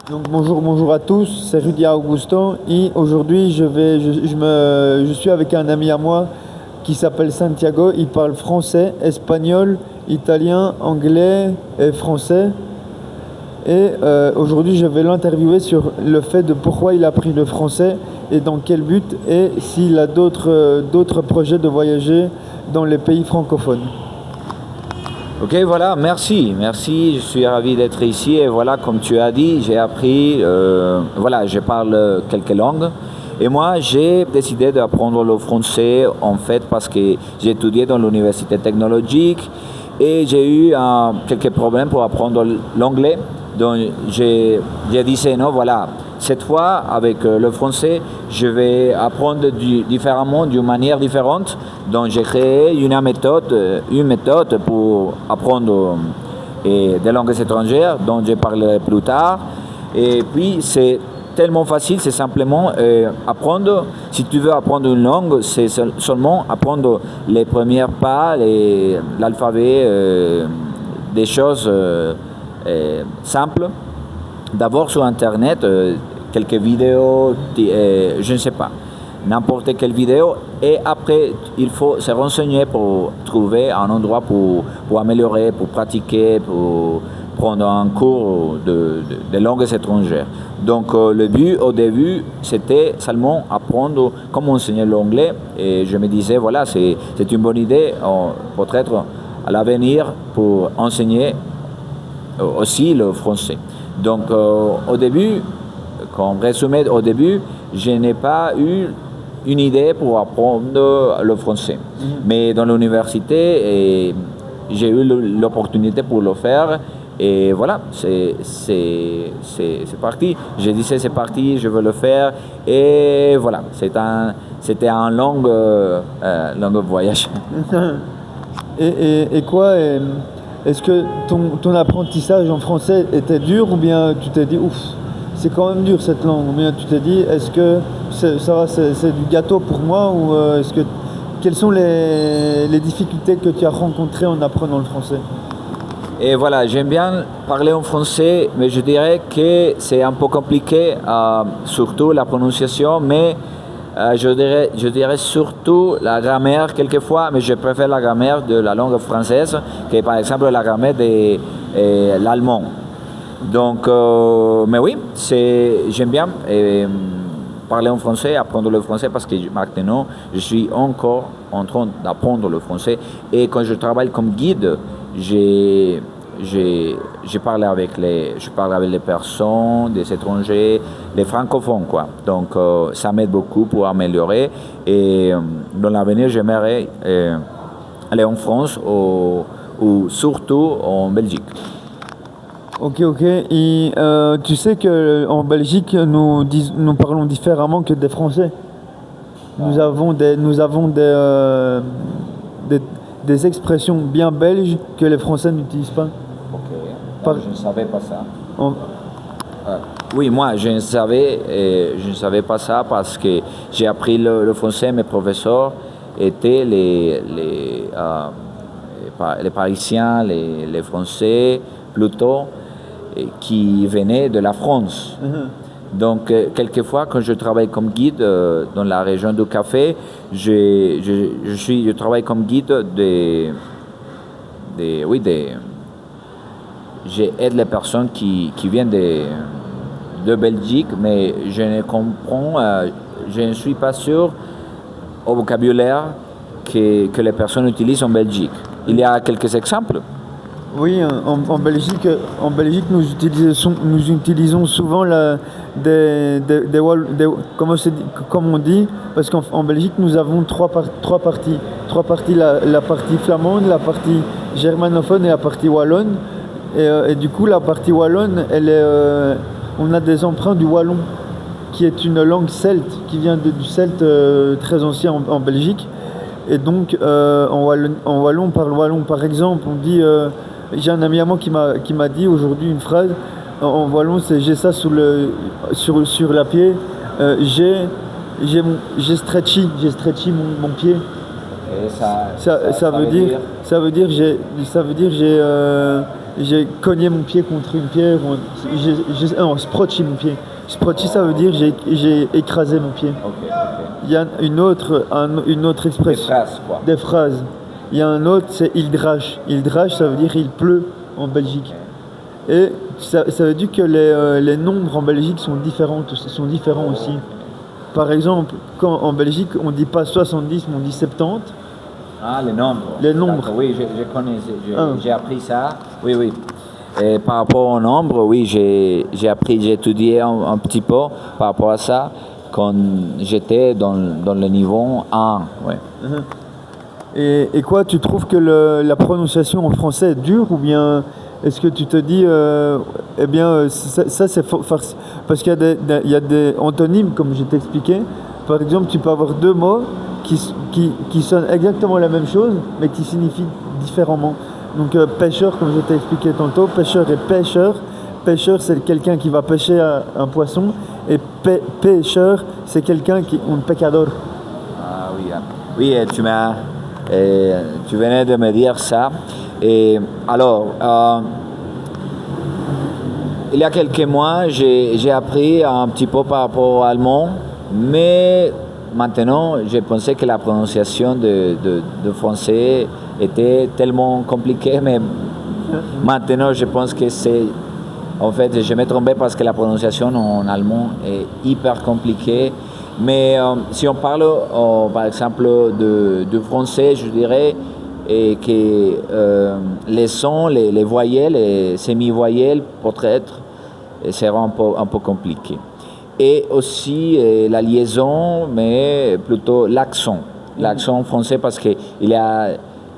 Donc bonjour à tous, c'est Rudy Augusto et aujourd'hui je suis avec un ami à moi qui s'appelle Santiago. Il parle français, espagnol, italien, anglais et français. Et aujourd'hui je vais l'interviewer sur le fait de pourquoi il a appris le français et dans quel but et s'il a d'autres projets de voyager dans les pays francophones. Ok, voilà, merci, je suis ravi d'être ici et voilà, comme tu as dit, j'ai appris, je parle quelques langues et moi j'ai décidé d'apprendre le français en fait parce que j'ai étudié dans l'université technologique et j'ai eu quelques problèmes pour apprendre l'anglais. Donc j'ai dit non, voilà, cette fois avec le français, je vais apprendre différemment, d'une manière différente. Donc j'ai créé une méthode pour apprendre des langues étrangères dont je parlerai plus tard. Et puis c'est tellement facile, c'est simplement apprendre. Si tu veux apprendre une langue, c'est seulement apprendre les premiers pas, l'alphabet, des choses simples. D'abord sur Internet, quelques vidéos, je ne sais pas, n'importe quelle vidéo. Et après, il faut se renseigner pour trouver un endroit pour améliorer, pour pratiquer, pour prendre un cours de langues étrangères. Donc le but au début, c'était seulement apprendre comment enseigner l'anglais. Et je me disais, voilà, c'est une bonne idée, peut-être à l'avenir, pour enseigner aussi le français. Donc au début, comme résumé au début, je n'ai pas eu une idée pour apprendre le français. Mais dans l'université, j'ai eu l'opportunité pour le faire. Et voilà, c'est parti. Je disais c'est parti, je veux le faire. Et voilà, c'était un long voyage. Et quoi est-ce que ton apprentissage en français était dur ou bien tu t'es dit ouf, c'est quand même dur cette langue, ou bien tu t'es dit est-ce que ça va, c'est du gâteau pour moi ou quelles sont les difficultés que tu as rencontrées en apprenant le français? Et voilà, j'aime bien parler en français, mais je dirais que c'est un peu compliqué, surtout la prononciation, mais je dirais surtout la grammaire quelquefois, mais je préfère la grammaire de la langue française que par exemple la grammaire de l'allemand. Donc, mais oui, j'aime bien parler en français, apprendre le français parce que maintenant je suis encore en train d'apprendre le français et quand je travaille comme guide, je parle avec les personnes, des étrangers, les francophones, quoi. Donc, ça m'aide beaucoup pour améliorer. Et dans l'avenir, j'aimerais aller en France ou surtout en Belgique. Ok. Et tu sais qu'en Belgique, nous parlons différemment que des Français. Nous avons des expressions bien belges que les Français n'utilisent pas. Ok, je ne savais pas ça. Oui, moi je ne savais pas ça parce que j'ai appris le français. Mes professeurs étaient les Parisiens, les Français plutôt, qui venaient de la France. Donc, quelquefois, quand je travaille comme guide dans la région du café, je travaille comme guide j'aide les personnes qui viennent de Belgique, mais je ne suis pas sûr au vocabulaire que les personnes utilisent en Belgique. Il y a quelques exemples. Oui, en Belgique, nous utilisons souvent comme on dit, parce qu'en Belgique, nous avons trois parties. Trois parties, la partie flamande, la partie germanophone et la partie wallonne. Et du coup, la partie wallonne, on a des emprunts du wallon, qui est une langue celte, qui vient du celte très ancien en Belgique. Et donc, en wallon, on parle wallon. Par exemple, on dit... j'ai un ami à moi qui m'a dit aujourd'hui une phrase en wallon, c'est j'ai ça sur la pied, j'ai stretchy mon pied. Et ça veut dire Ça veut dire j'ai cogné mon pied contre une pierre, non, sprotché mon pied. Sprotché, ça veut dire j'ai écrasé mon pied. Ok. Il y a une autre expression. Des phrases, quoi. Des phrases. Il y a un autre, c'est il drache. Il drache, ça veut dire il pleut en Belgique. Et ça veut dire que les nombres en Belgique sont différents aussi. Par exemple, quand en Belgique, on ne dit pas 70, mais on dit 70. Ah, les nombres. Les nombres. D'accord, oui, je connais, j'ai appris ça. Oui. Et par rapport aux nombres, oui, j'ai étudié un petit peu par rapport à ça quand j'étais dans le niveau 1. Ouais. Et quoi, tu trouves que la prononciation en français est dure ou bien est-ce que tu te dis, ça c'est parce qu'il y a des antonymes comme je t'ai expliqué. Par exemple, tu peux avoir deux mots qui sonnent exactement la même chose mais qui signifient différemment. Donc pêcheur, comme je t'ai expliqué tantôt, pêcheur et pêcheur. Pêcheur, c'est quelqu'un qui va pêcher un poisson et pêcheur, c'est quelqu'un un pecador. Ah oui, oui, tu venais de me dire ça. Et alors, il y a quelques mois, j'ai appris un petit peu par rapport au allemand, mais maintenant, j'ai pensé que la prononciation de français était tellement compliquée, mais maintenant, je pense que c'est... En fait, je me trompais parce que la prononciation en allemand est hyper compliquée. Mais si on parle, par exemple, de français, je dirais que les sons, les voyelles, les semi-voyelles, peut-être, seront un peu compliqués. Et aussi la liaison, mais plutôt l'accent. L'accent français, parce qu'il y a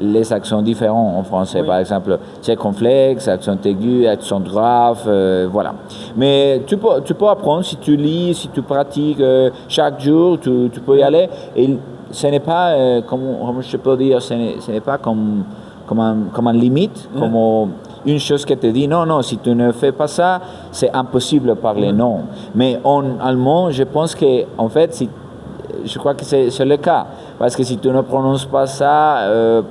les accents différents en français. Oui. Par exemple, circonflexe, accent aigu, accent grave, voilà. Mais tu peux apprendre si tu lis, si tu pratiques chaque jour, tu peux y aller. Et ce n'est pas, comment je peux dire, ce n'est pas comme un limite, comme une chose qui te dit non, si tu ne fais pas ça, c'est impossible de parler non. Mais en allemand, je pense que, en fait, je crois que c'est le cas. Parce que si tu ne prononces pas ça,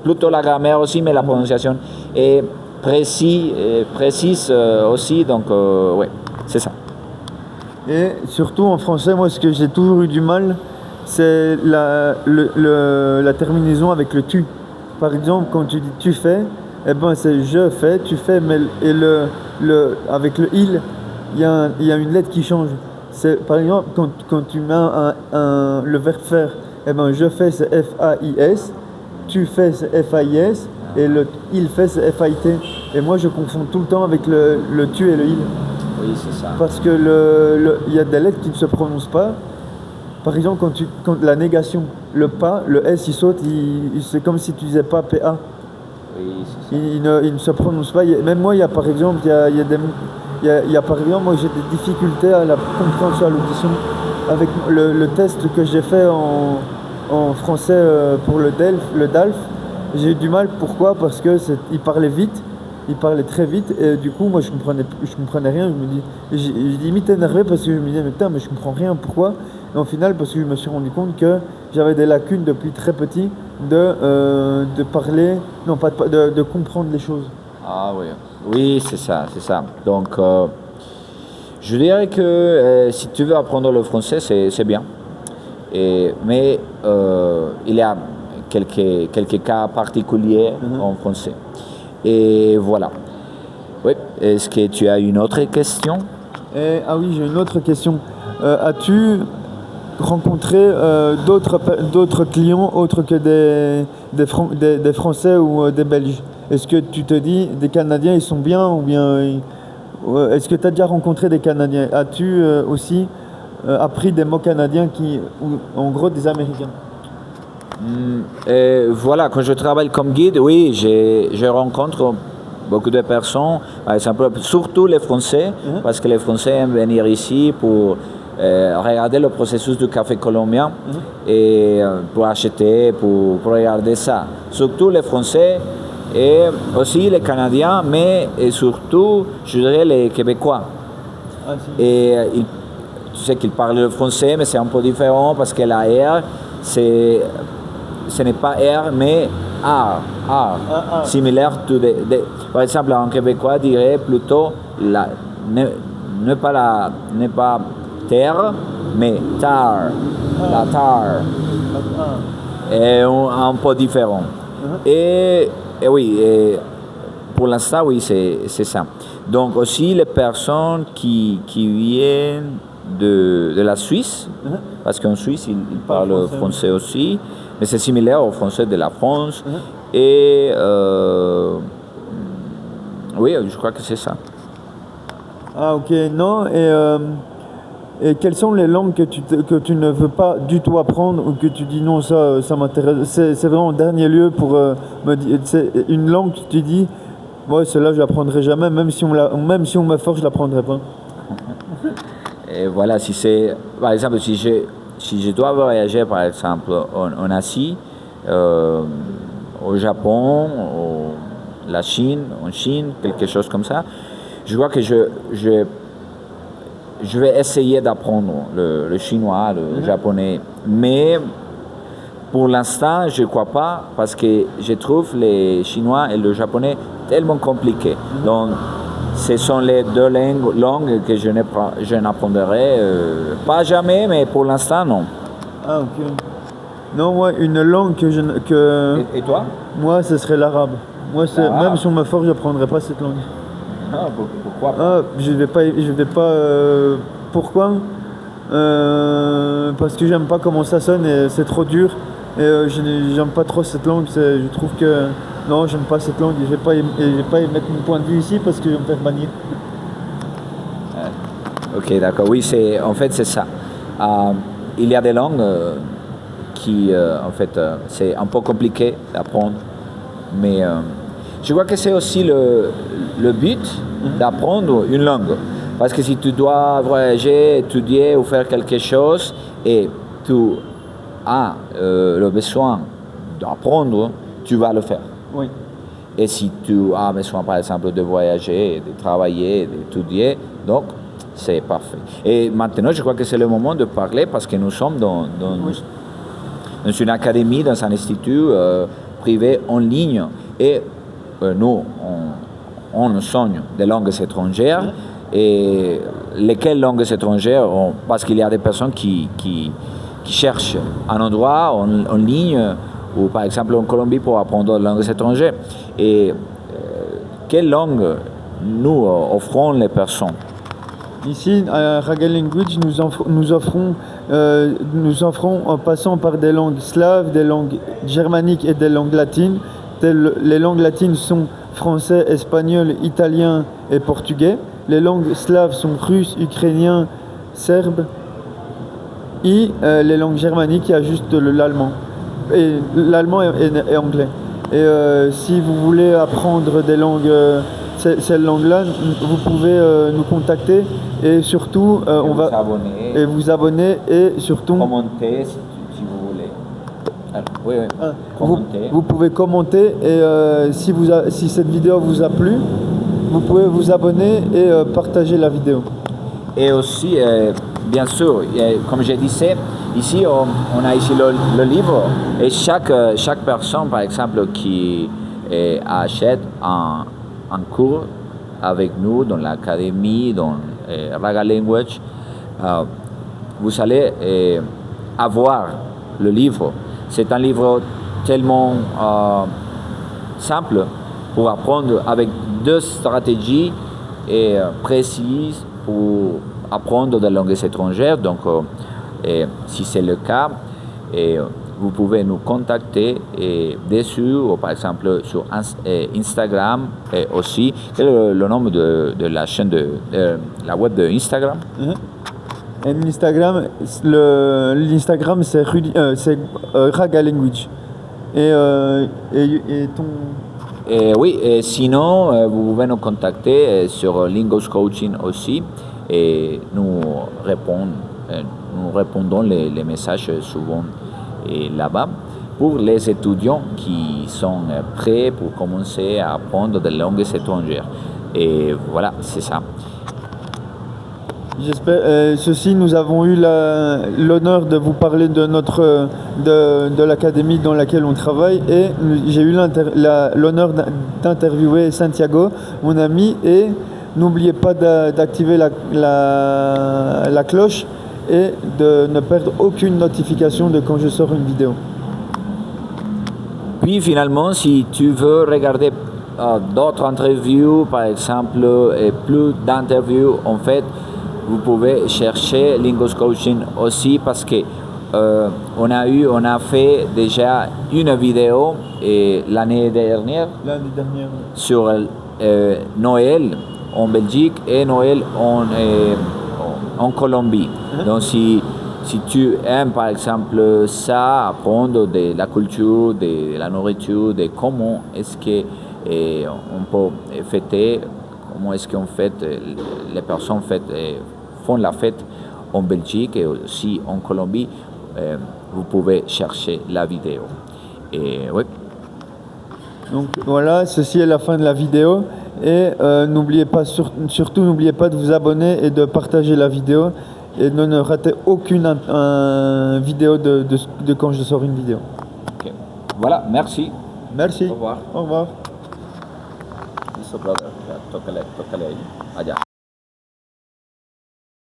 plutôt la grammaire aussi, mais la prononciation est précise aussi. Donc, ouais, c'est ça. Et surtout en français, moi, ce que j'ai toujours eu du mal, c'est la terminaison avec le tu. Par exemple, quand tu dis tu fais, eh ben c'est je fais, tu fais, mais avec le il y a une lettre qui change. C'est, par exemple, quand tu mets le verbe faire, eh ben je fais c'est F-A-I-S, tu fais c'est F-A-I-S, et il fait c'est F-A-I-T. Et moi je confonds tout le temps avec le tu et le il. Oui, c'est ça. Parce que il y a des lettres qui ne se prononcent pas. Par exemple, quand la négation, le pas, le S il saute, c'est comme si tu disais pas PA. Oui, c'est ça. Il ne se prononce pas. Même moi, il y a par exemple, par exemple, moi j'ai des difficultés à la compréhension, à l'audition avec le test que j'ai fait en français pour le DALF. J'ai eu du mal. Pourquoi? Parce que il parlait vite, il parlait très vite et du coup moi je comprenais rien. J'ai limite énervé parce que je me disais mais je comprends rien. Pourquoi? Et au final parce que je me suis rendu compte que j'avais des lacunes depuis très petit de parler, non pas de comprendre les choses. Ah oui, oui, c'est ça. Donc, je dirais que si tu veux apprendre le français, c'est bien. Mais il y a quelques cas particuliers en français. Et voilà. Oui. Est-ce que tu as une autre question? Ah oui, j'ai une autre question. As-tu rencontré d'autres clients autres que des Français ou des Belges? Est-ce que tu te dis des Canadiens ils sont bien ou bien est-ce que tu as déjà rencontré des Canadiens? As-tu aussi appris des mots canadiens ou en gros des Américains? Voilà, quand je travaille comme guide, oui, je rencontre beaucoup de personnes, par exemple, surtout les Français, parce que les Français aiment venir ici pour regarder le processus du café colombien et pour acheter, pour regarder ça. Surtout les Français et aussi les Canadiens, mais et surtout, je dirais, les Québécois. Ah, si. Et tu sais qu'ils parlent le français, mais c'est un peu différent parce que la R, ce n'est pas R, mais R, similaire to Par exemple, en québécois, dirait plutôt ne pas terre, mais tar. La tar. Est un peu différent. Et oui, pour l'instant, oui, c'est ça. Donc aussi, les personnes qui viennent de la Suisse, parce qu'en Suisse, ils parlent français aussi, mais c'est similaire au français de la France. Et oui, je crois que c'est ça. Ah ok, non, et quelles sont les langues que tu ne veux pas du tout apprendre ou que tu dis non, ça m'intéresse, c'est vraiment en dernier lieu pour me dire, c'est une langue que tu dis, ouais, celle-là je l'apprendrai jamais, même si on me force, je l'apprendrai pas. Et voilà, par exemple, si je dois voyager, par exemple, en Asie, au Japon, en Chine, quelque chose comme ça, je vois que je vais essayer d'apprendre le chinois, le japonais, mais pour l'instant, je ne crois pas, parce que je trouve les chinois et le japonais tellement compliqués. Donc, ce sont les deux langues que je n'apprendrai pas jamais, mais pour l'instant, non. Ah ok. Non, moi, une langue Et toi? Moi, ce serait l'arabe. Moi, même si on me force, je n'apprendrai pas cette langue. Ah, pourquoi pas? Je vais pas. Pourquoi? Parce que j'aime pas comment ça sonne et c'est trop dur. Et j'aime pas trop cette langue. Je trouve que non, j'aime pas cette langue. Et je vais pas y mettre mon point de vue ici parce que je vais me faire bannir. Ok, d'accord. Oui, en fait c'est ça. Il y a des langues qui, en fait, c'est un peu compliqué d'apprendre, mais je crois que c'est aussi le but d'apprendre une langue. Parce que si tu dois voyager, étudier ou faire quelque chose et tu as le besoin d'apprendre, tu vas le faire. Oui. Et si tu as besoin, par exemple, de voyager, de travailler, d'étudier, donc c'est parfait. Et maintenant, je crois que c'est le moment de parler parce que nous sommes dans une académie, dans un institut privé en ligne. Et nous, on enseigne des langues étrangères. Et lesquelles langues étrangères? Parce qu'il y a des personnes qui cherchent un endroit en ligne, ou par exemple en Colombie, pour apprendre des langues étrangères. Et quelle langue nous offrons les personnes? Ici, à Raga Language, nous offrons en passant par des langues slaves, des langues germaniques et des langues latines. Les langues latines sont français, espagnol, italien et portugais. Les langues slaves sont russe, ukrainien, serbe. Et les langues germaniques, il y a juste l'allemand. Et l'allemand et anglais. Et si vous voulez apprendre des langues, ces langues-là, vous pouvez nous contacter et surtout vous abonner et surtout commenter si vous voulez. Alors, oui. Vous pouvez commenter et si cette vidéo vous a plu, vous pouvez vous abonner et partager la vidéo. Et aussi, bien sûr, comme je disais, ici on a ici le livre et chaque personne, par exemple, qui achète un cours avec nous dans l'académie, dans Raga Language, vous allez avoir le livre. C'est un livre tellement simple pour apprendre avec 2 stratégies précises pour apprendre des langues étrangères. Donc, si c'est le cas, vous pouvez nous contacter dessus, ou par exemple sur Instagram aussi. Quel est le nom de la chaîne de la web de Instagram? Et l'Instagram c'est Raga Language. Et ton... Oui, et sinon, vous pouvez nous contacter sur Lingos Coaching aussi et nous répondons les messages souvent là-bas pour les étudiants qui sont prêts pour commencer à apprendre des langues étrangères. Et voilà, c'est ça. J'espère. Ceci, nous avons eu l'honneur de vous parler de l'académie dans laquelle on travaille et j'ai eu l'honneur d'interviewer Santiago, mon ami, et n'oubliez pas d'activer la cloche et de ne perdre aucune notification de quand je sors une vidéo. Puis finalement, si tu veux regarder d'autres interviews, par exemple, et plus d'interviews, en fait, vous pouvez chercher Lingos Coaching aussi parce que on a fait déjà une vidéo l'année dernière sur Noël en Belgique et Noël en Colombie. Donc si tu aimes par exemple ça, apprendre de la culture, de la nourriture, de comment est-ce que on peut fêter, comment est-ce qu'on fête, les personnes font la fête en Belgique et aussi en Colombie, vous pouvez chercher la vidéo. Et oui. Donc voilà, ceci est la fin de la vidéo et n'oubliez pas, surtout n'oubliez pas de vous abonner et de partager la vidéo et de ne rater aucune vidéo de quand je sors une vidéo. Okay. Voilà, merci. Merci. Au revoir. Au revoir. Listo, brother. Tócale ahí. Allá.